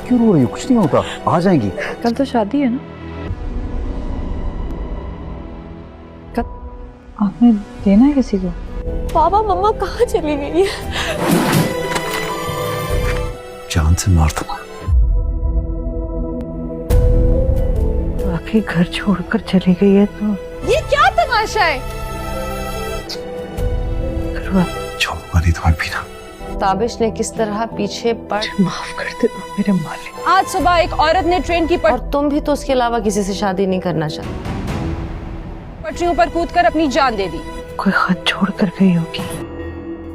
क्यों रो रही हो? कुछ नहीं होता, आ जाएंगी। कल तो शादी है ना? कल आपने देना है किसी को? पापा मम्मा कहाँ चली गई है? जान से मार दूंगा। वाकई घर छोड़कर चली गई है तो ये क्या तमाशा है? छोड़ूंगा नहीं तुम्हें पीना। ताबिश ने किस तरह पीछे पड़। माफ कर दे मेरे मालिक। आज सुबह एक औरत ने ट्रेन की और तुम भी तो उसके अलावा किसी से शादी नहीं करना चाहते। पटरियों पर कूदकर अपनी जान दे दी। कोई खत छोड़ कर गई होगी।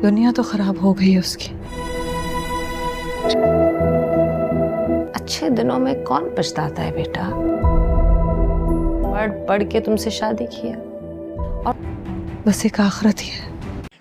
दुनिया तो खराब हो गई है उसकी। अच्छे दिनों में कौन पछताता है बेटा? पढ़ पढ़ के तुमसे शादी किया और बस एक आखिरत ही है।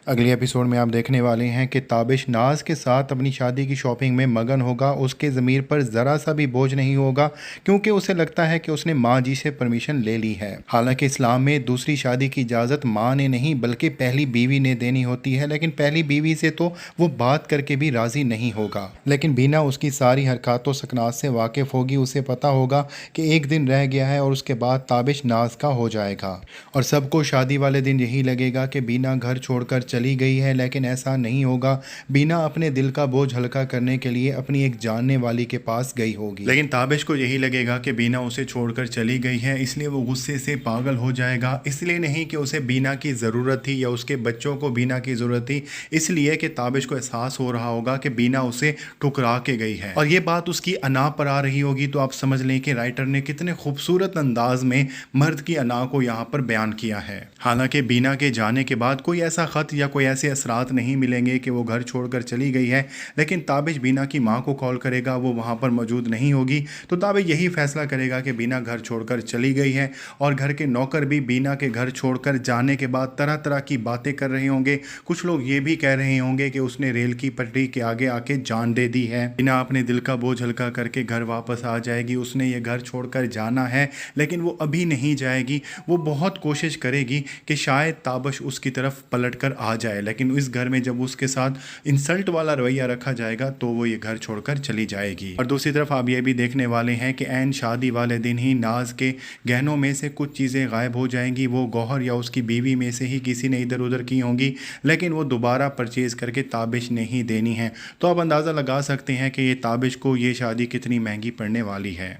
अगले एपिसोड में आप देखने वाले हैं कि ताबिश नाज के साथ अपनी शादी की शॉपिंग में मगन होगा। उसके ज़मीर पर ज़रा सा भी बोझ नहीं होगा क्योंकि उसे लगता है कि उसने माँ जी से परमिशन ले ली है। हालांकि इस्लाम में दूसरी शादी की इजाज़त माँ ने नहीं बल्कि पहली बीवी ने देनी होती है, लेकिन पहली बीवी से तो वो बात करके भी राज़ी नहीं होगा। लेकिन बीना उसकी सारी हरकतों सकनात से वाकिफ़ होगी। उसे पता होगा कि एक दिन रह गया है और उसके बाद ताबिश नाज का हो जाएगा और सबको शादी वाले दिन यही लगेगा कि बीना घर छोड़कर चली गई है, लेकिन ऐसा नहीं होगा। बीना अपने दिल का बोझ हल्का करने के लिए अपनी एक जानने वाली के पास गई होगी, लेकिन ताबिश को यही लगेगा कि बीना उसे छोड़कर चली गई है, इसलिए वो गुस्से से पागल हो जाएगा। इसलिए नहीं कि उसे बीना की ज़रूरत थी या उसके बच्चों को बीना की ज़रूरत थी, इसलिए कि ताबिश को एहसास हो रहा होगा कि बीना उसे ठुकरा के गई है और ये बात उसकी अना पर आ रही होगी। तो आप समझ लें कि राइटर ने कितने खूबसूरत अंदाज में मर्द की अना को यहाँ पर बयान किया है। हालांकि बीना के जाने के बाद कोई ऐसा ख़त या कोई ऐसे असरात नहीं मिलेंगे कि वो घर छोड़कर चली गई है, लेकिन ताबिश बीना की माँ को कॉल करेगा, वो वहाँ पर मौजूद नहीं होगी। तो ताबिश यही फैसला करेगा कि बीना घर छोड़कर चली गई है और घर के नौकर भी बीना के घर छोड़कर जाने के बाद तरह तरह की बातें कर रहे होंगे। कुछ लोग ये भी कह रहे होंगे कि उसने रेल की पटरी के आगे आके जान दे दी है। बीना अपने दिल का बोझ हल्का करके घर वापस आ जाएगी। उसने ये घर छोड़कर जाना है, लेकिन वो अभी नहीं जाएगी। वो बहुत कोशिश करेगी कि शायद ताबिश उसकी तरफ पलट कर आ जाए, लेकिन इस घर में जब उसके साथ इंसल्ट वाला रवैया रखा जाएगा तो वो ये घर छोड़कर चली जाएगी। और दूसरी तरफ आप ये भी देखने वाले हैं कि ऐन शादी वाले दिन ही नाज के गहनों में से कुछ चीज़ें गायब हो जाएंगी। वो गौहर या उसकी बीवी में से ही किसी ने इधर उधर की होंगी, लेकिन वो दोबारा परचेज़ करके ताबिश ने ही देनी है। तो आप अंदाज़ा लगा सकते हैं कि ये ताबिश को ये शादी कितनी महंगी पड़ने वाली है।